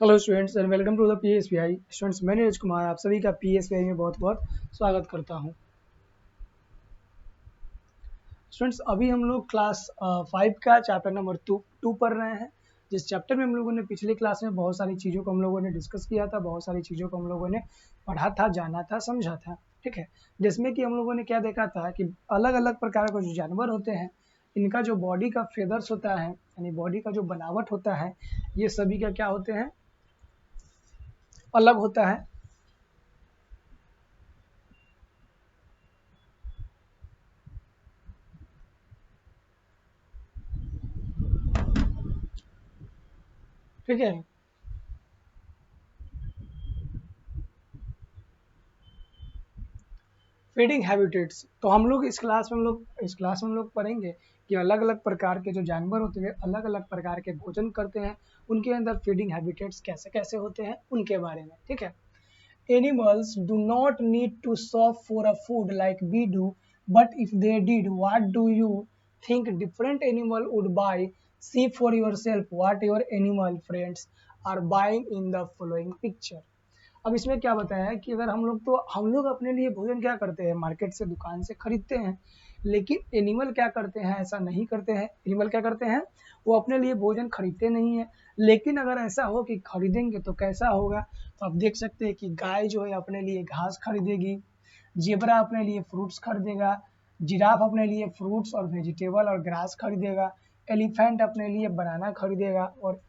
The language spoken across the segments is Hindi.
Hello students and welcome to the PSPI students. मैं नीरज कुमार आप सभी का पीएसपीआई में बहुत बहुत स्वागत करता हूं। स्टूडेंट्स अभी हम लोग क्लास 5 का चैप्टर नंबर टू पढ़ रहे हैं, जिस चैप्टर में हम लोगों ने पिछली क्लास में बहुत सारी चीज़ों को हम लोगों ने डिस्कस किया था, बहुत सारी चीज़ों को हम लोगों ने पढ़ा था, जाना था, समझा था। ठीक है, जिसमें कि हम लोगों ने क्या देखा था कि अलग अलग प्रकार के जो जानवर होते हैं, इनका जो बॉडी का फेदर्स होता है, यानी बॉडी का जो बनावट होता है, ये सभी का क्या होते हैं, अलग होता है। ठीक है, फीडिंग हैबिटेट्स। तो हम लोग इस क्लास में हम लोग पढ़ेंगे कि अलग अलग प्रकार के जो जानवर होते हैं अलग अलग प्रकार के भोजन करते हैं, उनके अंदर फीडिंग हैबिटेट्स कैसे कैसे होते हैं उनके बारे में। ठीक है, animals do not need to shop for a food like we do, but if they did what do you think different animal would buy? See for yourself what your animal friends are buying in the following picture. अब इसमें क्या बताया है कि अगर हम लोग अपने लिए भोजन क्या करते हैं, मार्केट से, दुकान से खरीदते हैं, लेकिन एनिमल क्या करते हैं, ऐसा नहीं करते हैं। एनिमल क्या करते हैं, वो अपने लिए भोजन खरीदते नहीं है। लेकिन अगर ऐसा हो कि खरीदेंगे तो कैसा होगा, तो आप देख सकते हैं कि गाय जो है अपने लिए घास खरीदेगी, जेबरा अपने लिए फ्रूट्स खरीदेगा, जिराफ अपने लिए फ्रूट्स और वेजिटेबल और ग्रास खरीदेगा, एलिफेंट अपने लिए बनाना खरीदेगा, और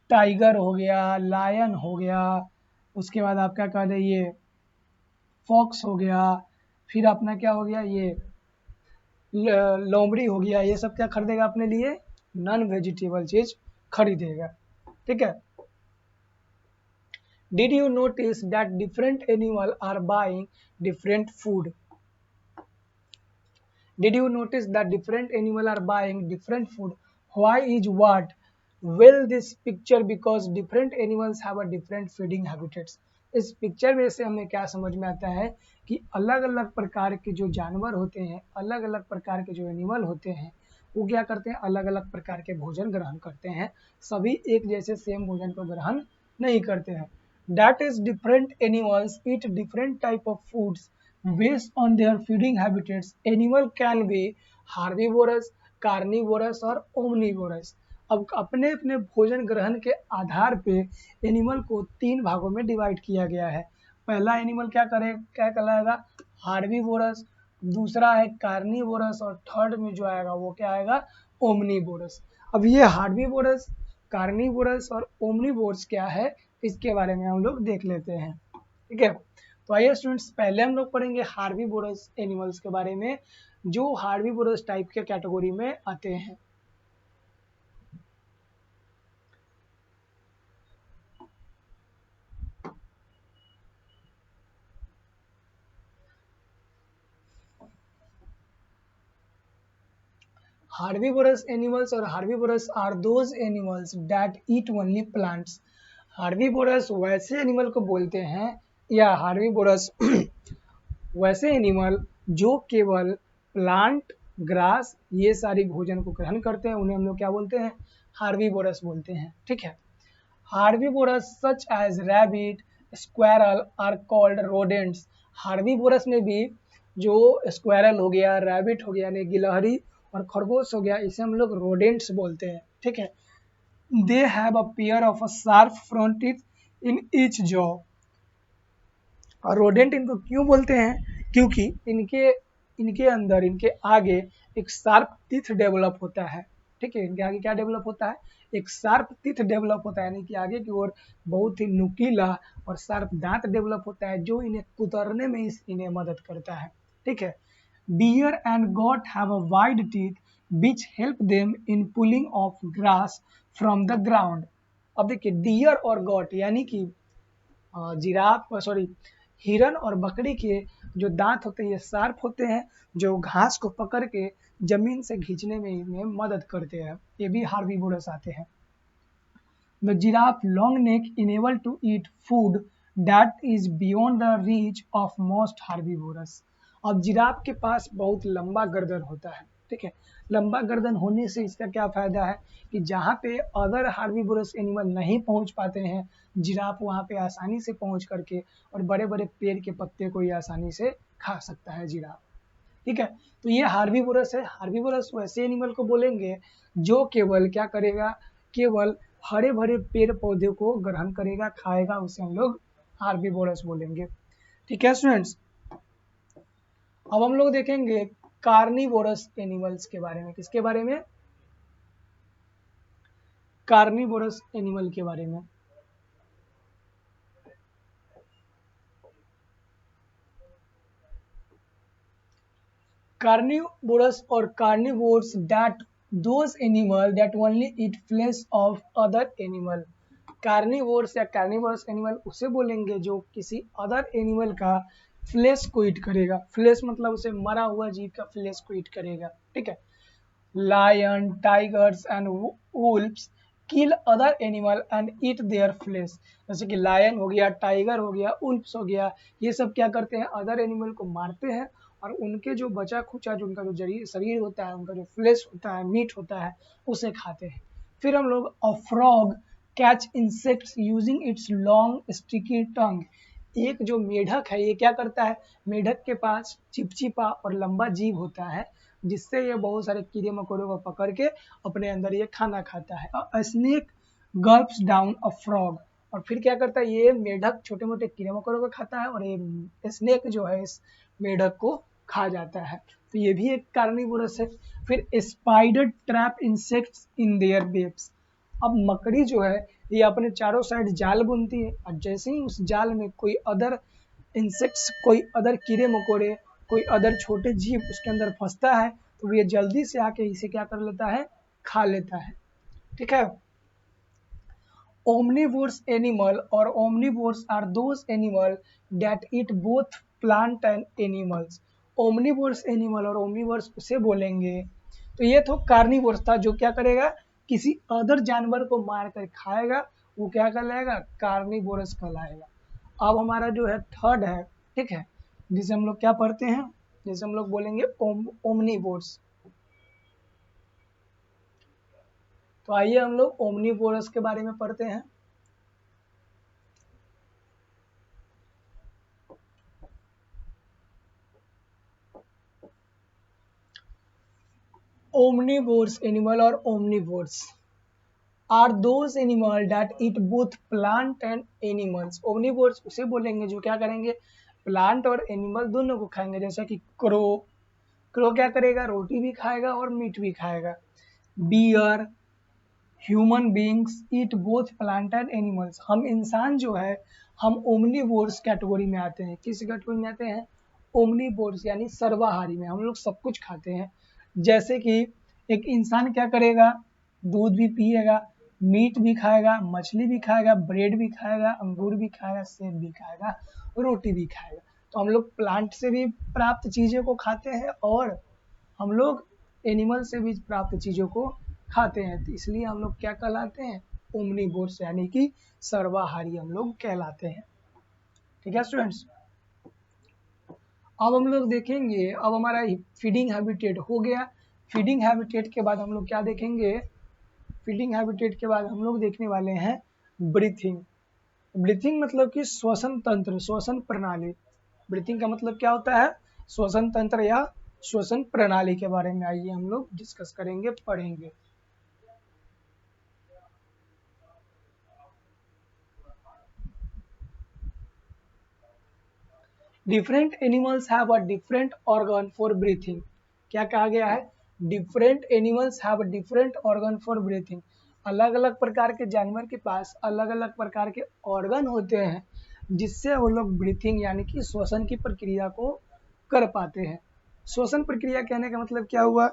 टाइगर हो गया, लायन हो गया, उसके बाद आप क्या कह रहे, ये फॉक्स हो गया, फिर अपना क्या हो गया, ये लोमड़ी हो गया, ये सब क्या खरीदेगा अपने लिए, नॉन वेजिटेबल चीज खरीदेगा। ठीक है, did you notice that different animal are buying different food? Did you notice that different animals are buying different food? Why is what? Well, this picture because different animals have a different feeding habitats. इस पिक्चर में से हमें क्या समझ में आता है कि अलग अलग प्रकार के जो जानवर होते हैं, अलग अलग प्रकार के जो एनिमल होते हैं, वो क्या करते हैं, अलग अलग प्रकार के भोजन ग्रहण करते हैं। सभी एक जैसे सेम भोजन को ग्रहण नहीं करते हैं। That is different animals eat different type of foods based on their feeding habitats. Animal can be herbivorous, carnivorous और omnivorous. अब अपने अपने भोजन ग्रहण के आधार पे एनिमल को 3 भागों में डिवाइड किया गया है। पहला एनिमल क्या कहलाएगा, हार्बीवोरस, दूसरा है कार्निवोरस, और थर्ड में जो आएगा वो क्या आएगा, ओमनीवोरस। अब ये हार्बीवोरस, कार्निवोरस और ओमनीवोरस क्या है, इसके बारे में हम लोग देख लेते हैं। ठीक है, तो आइए स्टूडेंट्स, पहले हम लोग पढ़ेंगे हार्बीवोरस एनिमल्स के बारे में, जो हार्बीवोरस टाइप के कैटेगरी में आते हैं। Herbivorous animals or herbivores are those animals that eat only plants. Herbivorous वैसे एनिमल को बोलते हैं, या हार्बीवोरस वैसे एनिमल जो केवल प्लांट, ग्रास, ये सारी भोजन को ग्रहण करते हैं, उन्हें हम लोग क्या बोलते हैं, हार्बीवोरस बोलते हैं। ठीक है, herbivorous such as rabbit, squirrel are called rodents. Herbivorous में भी जो स्क्वायरल हो गया, रैबिट हो गया यानी गिलहरी, और खरगोश हो गया, इसे हम लोग रोडेंट्स बोलते हैं। ठीक है, they have a pair of a sharp front teeth in each jaw. और रोडेंट इनको क्यों बोलते हैं, क्योंकि इनके इनके अंदर, इनके आगे एक शार्प टीथ डेवलप होता है। ठीक है, इनके आगे क्या डेवलप होता है, एक शार्प टीथ डेवलप होता है, यानी कि आगे की ओर बहुत ही नुकीला और शार्प दांत डेवलप होता है, जो इन्हें कुतरने में इन्हें मदद करता है। ठीक है, deer and goat have a wide teeth which help them in pulling off grass from the ground. अब देखिए, डियर और गॉट यानी कि हिरन और बकरी के जो दांत होते हैं ये शार्प होते हैं, जो घास को पकड़ के जमीन से खींचने में इन्हें मदद करते हैं। ये भी हार्बीवोरस आते हैं। The giraffe long neck enable to eat food that is beyond the reach of most herbivores. अब जिराफ के पास बहुत लंबा गर्दन होता है, ठीक है। लंबा गर्दन होने से इसका क्या फायदा है कि जहाँ पे अदर हार्बीवोरस एनिमल नहीं पहुँच पाते हैं, जिराफ वहाँ पे आसानी से पहुँच करके और बड़े बड़े पेड़ के पत्ते को ये आसानी से खा सकता है जिराफ। ठीक है, तो ये हार्बीवोरस है। हार्बीवोरस वैसे एनिमल को बोलेंगे जो केवल क्या करेगा, केवल हरे भरे पेड़ पौधे को ग्रहण करेगा, खाएगा, उसे हम लोग हार्बीवोरस बोलेंगे। ठीक है स्टूडेंट्स, अब हम लोग देखेंगे कार्निवोरस एनिमल्स के बारे में। किसके बारे में? कार्निवोरस एनिमल के बारे में। Carnivorous or carnivores that those animal that only eat flesh of other animal। Carnivores या कार्निवोरस एनिमल उसे बोलेंगे जो किसी अदर एनिमल का फ्लेश को ईट करेगा। फ्लेश मतलब उसे मरा हुआ जीव का फ्लेश को ईट करेगा। ठीक है, lion, tigers and wolfs kill other animal and eat their flesh. जैसे कि लायन हो गया, टाइगर हो गया, उल्फ्स हो गया, ये सब क्या करते हैं, अदर एनिमल को मारते हैं और उनके जो बचा खुचा जो उनका जो शरीर होता है, उनका जो फ्लेश होता है, मीट होता है, उसे खाते हैं। फिर हम लोग a frog catch insects using its long sticky tongue. एक जो मेढक है ये क्या करता है, मेढक के पास चिपचिपा और लंबा जीभ होता है जिससे ये बहुत सारे कीड़े मकोड़ों को पकड़ के अपने अंदर ये खाना खाता है। A snake gulps down a frog. और फिर क्या करता है, ये मेढक छोटे मोटे कीड़े मकोड़ों को खाता है और ये स्नेक जो है इस मेढक को खा जाता है। तो ये भी एक कार्निवोरस है। फिर spider trap insects in their webs. अब मकड़ी जो है ये अपने चारों साइड जाल बुनती है और जैसे ही उस जाल में कोई अदर इंसेक्ट्स, कोई अदर कीड़े मकोड़े, कोई अदर छोटे जीव उसके अंदर फंसता है तो ये जल्दी से आके इसे क्या कर लेता है, खा लेता है। ठीक है, omnivorous animal or omnivores are those animal that eat both plant and animals। omnivorous animal और omnivores उसे बोलेंगे, तो ये तो कार्निवोरस था जो क्या करेगा, किसी अदर जानवर को मार कर खाएगा, वो क्या कहलाएगा, कार्निवोरस कहलाएगा। अब हमारा जो है थर्ड है, ठीक है, जिसे हम लोग क्या पढ़ते हैं, जैसे हम लोग बोलेंगे ओमनीवोर्स। तो आइए हम लोग ओमनीवोरस के बारे में पढ़ते हैं। ओमनीवोर्स एनिमल और omnivores are those animal that eat both plant and animals. Omnivores उसे बोलेंगे जो क्या करेंगे, प्लांट और एनिमल दोनों को खाएंगे। जैसा कि क्रो, क्रो क्या करेगा, रोटी भी खाएगा और मीट भी खाएगा। Bear, human beings eat both plant and animals. हम इंसान जो है हम ओमनीवोर्स कैटेगरी में आते हैं। किस कैटेगरी में आते हैं, ओमनीवोर्स यानी सर्वाहारी में, हम लोग सब कुछ खाते हैं। जैसे कि एक इंसान क्या करेगा, दूध भी पिएगा, मीट भी खाएगा, मछली भी खाएगा, ब्रेड भी खाएगा, अंगूर भी खाएगा, सेब भी खाएगा, रोटी भी खाएगा। तो हम लोग प्लांट से भी प्राप्त चीज़ों को खाते हैं और हम लोग एनिमल से भी प्राप्त चीज़ों को खाते हैं। तो इसलिए हम लोग क्या कहलाते हैं, ओमनीवोर्स यानी कि सर्वाहारी हम लोग कहलाते हैं। ठीक है स्टूडेंट्स, अब हम लोग देखेंगे, अब हमारा फीडिंग हैबिटेट हो गया। फीडिंग हैबिटेट के बाद हम लोग क्या देखेंगे, फीडिंग हैबिटेट के बाद हम लोग देखने वाले हैं ब्रीथिंग। ब्रीथिंग मतलब कि श्वसन तंत्र, श्वसन प्रणाली। ब्रीथिंग का मतलब क्या होता है, श्वसन तंत्र या श्वसन प्रणाली के बारे में आइए हम लोग डिस्कस करेंगे, पढ़ेंगे। Different animals have a different organ for breathing. क्या कहा गया है, different animals have a different organ for breathing. अलग अलग प्रकार के जानवर के पास अलग अलग प्रकार के ऑर्गन होते हैं जिससे वो लोग ब्रीथिंग यानी कि श्वसन की प्रक्रिया को कर पाते हैं। श्वसन प्रक्रिया कहने का मतलब क्या हुआ,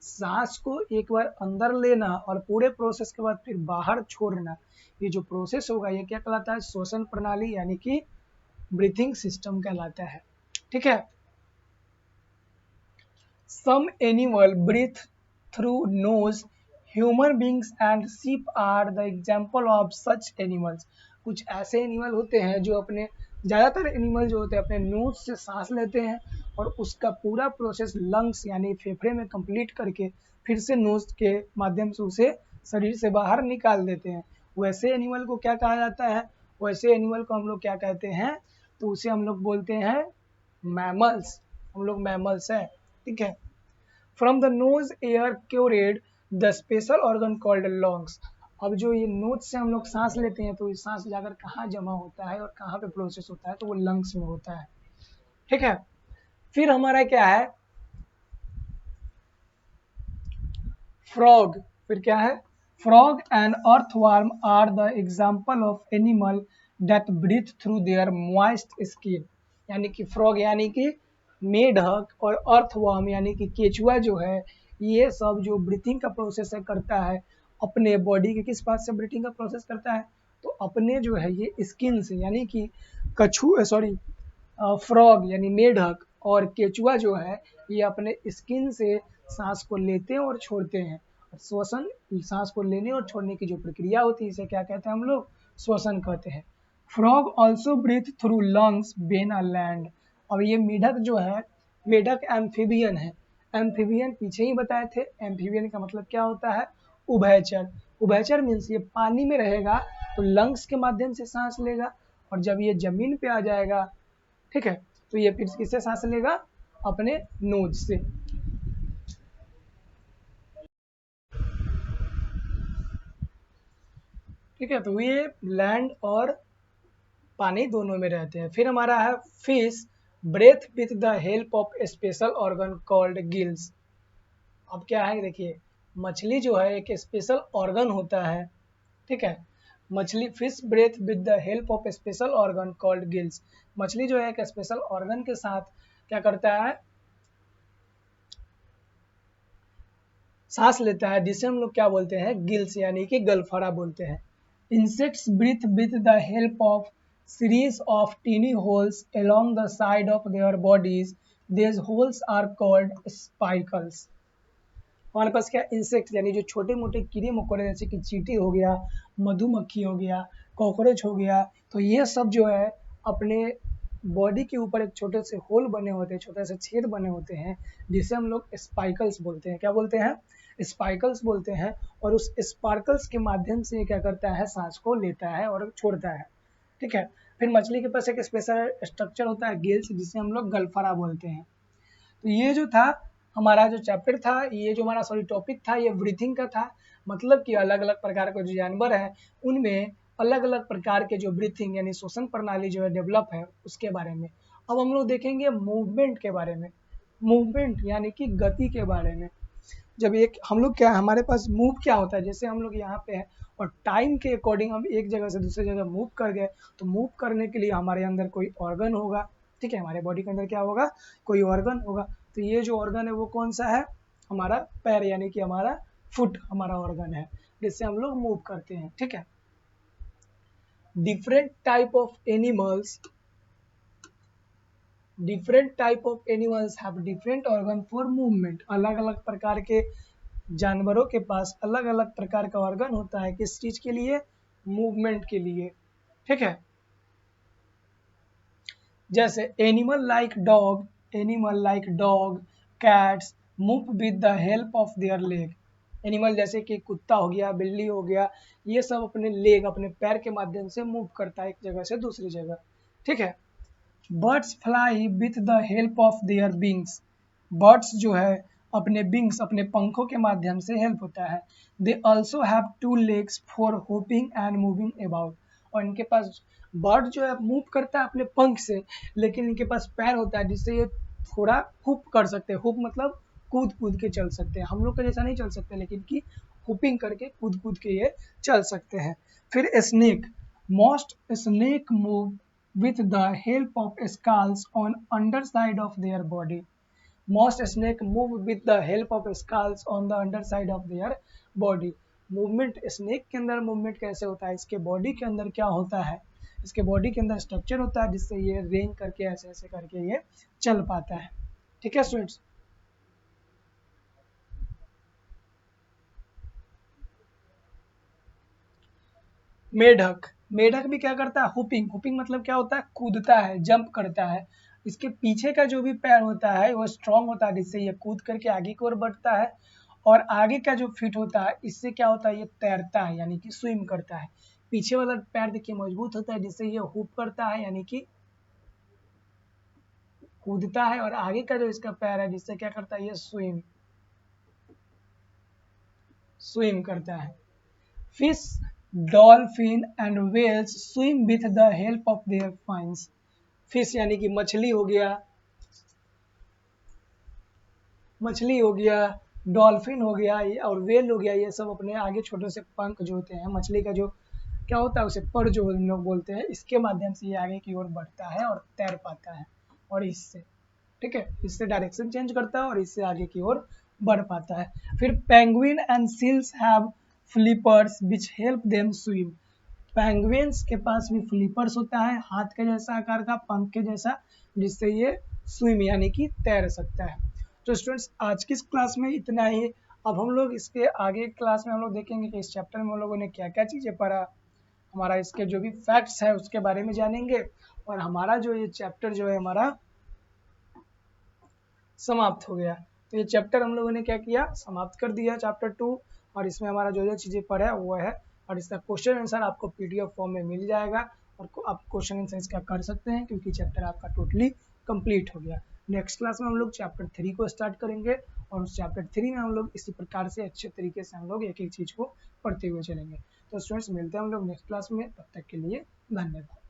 सांस को एक बार अंदर लेना और पूरे प्रोसेस के बाद फिर बाहर छोड़ना, ये जो प्रोसेस होगा ये क्या कहलाता है, श्वसन प्रणाली यानी कि ब्रीथिंग सिस्टम कहलाता है। ठीक है, some animal breathe through nose, human beings and sheep are the example of such animals. कुछ ऐसे एनिमल होते हैं जो अपने, ज़्यादातर एनिमल जो होते हैं अपने नोज से सांस लेते हैं और उसका पूरा प्रोसेस लंग्स यानी फेफड़े में कंप्लीट करके फिर से नोज के माध्यम से उसे शरीर से बाहर निकाल देते हैं। वैसे एनिमल को क्या कहा जाता है? वैसे एनिमल को हम लोग क्या कहते हैं? तो उसे हम लोग बोलते हैं मैमल्स। हम लोग मैमल्स हैं, ठीक है। From the nose air cured the special organ called lungs. अब जो ये नोज से हम लोग सांस लेते हैं तो ये सांस जाकर कहाँ जमा होता है और कहाँ पे प्रोसेस होता है? तो वो लंग्स में होता है, ठीक है। फिर हमारा क्या है? फ्रॉग। फिर क्या है? Frog and earthworm are the example of animal that breathe through their moist skin. यानी कि फ्रॉग यानी कि मेढक और अर्थवर्म यानी कि केचुआ जो है, ये सब जो ब्रीथिंग का प्रोसेस है करता है अपने बॉडी के किस पार्ट से ब्रीथिंग का प्रोसेस करता है? तो अपने जो है ये स्किन से, यानी कि फ्रॉग यानी मेढक और केचुआ जो है ये अपने स्किन से सांस को लेते हैं और छोड़ते हैं। श्वसन, सांस को लेने और छोड़ने की जो प्रक्रिया होती है इसे क्या कहते हैं हम लोग? श्वसन कहते हैं। Frog also breathe through lungs when a land. अब ये मेढक जो है, मेढक एम्फीबियन है। एम्फीबियन पीछे ही बताए थे, एम्फीबियन का मतलब क्या होता है? उभयचर। उभयचर मीन्स ये पानी में रहेगा तो लंग्स के माध्यम से सांस लेगा, और जब ये जमीन पे आ जाएगा, ठीक है, तो ये फिर किससे सांस लेगा? अपने नोज से। ठीक है, तो ये लैंड और पानी दोनों में रहते हैं। फिर हमारा है fish breathe with the help of special organ called gills. अब क्या है, देखिए, मछली जो है एक स्पेशल ऑर्गन होता है, ठीक है। मछली fish breathe with the help of special organ called gills. मछली जो है एक स्पेशल ऑर्गन के साथ क्या करता है? सांस लेता है, जिसे हम लोग क्या बोलते हैं? गिल्स यानी कि गलफड़ा बोलते हैं। Insects breathe with the help of series of tiny holes along the side of their bodies. These holes are called spiracles. हमारे पास क्या? इंसेक्ट यानी जो छोटे मोटे कीड़े मकोड़े जैसे कि चींटी हो गया, मधुमक्खी हो गया, कॉकरोच हो गया, तो ये सब जो है अपने बॉडी के ऊपर एक छोटे से होल बने होते हैं, छोटे से छेद बने होते हैं, जिसे हम लोग स्पाइकल्स बोलते हैं। क्या बोलते हैं? स्पाइकल्स बोलते हैं। और उस स्पार्कल्स के माध्यम से क्या करता है? सांस को लेता है और छोड़ता है, ठीक है। फिर मछली के पास एक स्पेशल स्ट्रक्चर होता है गिल्स, जिसे हम लोग गलफड़ा बोलते हैं। तो ये जो था हमारा जो चैप्टर था, ये जो हमारा सॉरी टॉपिक था, ये ब्रीथिंग का था। मतलब कि अलग अलग प्रकार के जो जानवर हैं उनमें अलग अलग प्रकार के जो ब्रीथिंग यानी श्वसन प्रणाली जो है डेवलप है उसके बारे में। अब हम लोग देखेंगे मूवमेंट के बारे में। मूवमेंट यानी कि गति के बारे में। जब एक हम लोग क्या, हमारे पास मूव क्या होता है, जैसे हम लोग यहाँ पे हैं और टाइम के अकॉर्डिंग हम एक जगह से दूसरी जगह मूव कर गए, तो मूव करने के लिए हमारे अंदर कोई ऑर्गन होगा, ठीक है। हमारे बॉडी के अंदर क्या होगा? कोई ऑर्गन होगा। तो ये जो ऑर्गन है वो कौन सा है? हमारा पैर यानी कि हमारा फुट हमारा ऑर्गन है, जिससे हम लोग मूव करते हैं, ठीक है। Different type of animals different type of animals have different organ for movement. अलग अलग प्रकार के जानवरों के पास अलग अलग प्रकार का ऑर्गन होता है, किस चीज के लिए? मूवमेंट के लिए, ठीक है। जैसे animal like dog, cats move with the help of there leg. Animal जैसे कि कुत्ता हो गया, बिल्ली हो गया, ये सब अपने लेग, अपने पैर के माध्यम से मूव करता है एक जगह से दूसरी जगह, ठीक है। Birds fly with the help of their wings. Birds जो है अपने विंग्स, अपने पंखों के माध्यम से हेल्प होता है। They also have two legs for hoping and moving about. और इनके पास बर्ड जो है मूव करता है अपने पंख से, लेकिन इनके पास पैर होता है जिससे ये थोड़ा हुप कर सकते हैं। हुप मतलब कूद कूद के चल सकते हैं। हम लोग का जैसा नहीं चल सकते, लेकिन कि हुपिंग करके कूद कूद के ये चल सकते हैं। फिर snake, most snake move with the help of scales on underside of their body. Most snake move with the help of scales on the underside of their body. Movement snake के अंदर मूवमेंट कैसे होता है? इसके बॉडी के अंदर क्या होता है? इसके बॉडी के अंदर स्ट्रक्चर होता है जिससे ये रेंग करके ऐसे ऐसे करके ये चल पाता है, ठीक है स्टूडेंट्स। मेढक, मेढक भी क्या करता है? हुपिंग। हुपिंग मतलब क्या होता है? कूदता है, जंप करता है। इसके पीछे का जो भी पैर होता है वो स्ट्रांग होता है, जिससे ये कूद करके आगे की ओर बढ़ता है, और आगे का जो फीट होता है इससे क्या होता है, ये तैरता है यानी कि स्विम करता है। पीछे वाला पैर देखिए मजबूत होता है, जिससे ये हुप करता है यानी कि कूदता है, और आगे का जो इसका पैर है जिससे क्या करता है, ये स्विम करता है। Fish, dolphin and whales swim with the help of their fins. Fish यानी कि मछली हो गया, डॉल्फिन हो गया और व्हेल हो गया, ये सब अपने आगे छोटे से पंख जो होते हैं, मछली का जो क्या होता है उसे पर जो हम लोग बोलते हैं, इसके माध्यम से ये आगे की ओर बढ़ता है और तैर पाता है, और इससे ठीक है, इससे डायरेक्शन चेंज करता है और इससे आगे की ओर बढ़ पाता है। फिर penguin and seals have flippers which help them swim. Penguins के पास भी फ्लिपर्स होता है, हाथ के जैसा आकार का, पंख के जैसा, जिससे ये स्विम यानी कि तैर सकता है। तो स्टूडेंट्स आज की इस क्लास में इतना ही। अब हम लोग इसके आगे क्लास में हम लोग देखेंगे कि इस चैप्टर में हम लोगों ने क्या क्या चीज़ें पढ़ा, हमारा इसके जो भी फैक्ट्स है उसके बारे में जानेंगे, और हमारा जो ये चैप्टर जो है हमारा समाप्त हो गया। तो ये चैप्टर हम लोगों ने क्या किया, समाप्त कर दिया चैप्टर 2, और इसमें हमारा जो जो चीज़ें पढ़ा वो है, और इसका क्वेश्चन आंसर आपको पीडीएफ फॉर्म में मिल जाएगा, और आप क्वेश्चन आंसर इसका कर सकते हैं, क्योंकि चैप्टर आपका टोटली कंप्लीट हो गया। नेक्स्ट क्लास में हम लोग चैप्टर 3 को स्टार्ट करेंगे, और उस चैप्टर 3 में हम लोग इसी प्रकार से अच्छे तरीके से हम लोग एक एक चीज़ को पढ़ते हुए चलेंगे। तो स्टूडेंट्स मिलते हैं हम लोग नेक्स्ट क्लास में, तब तक के लिए धन्यवाद।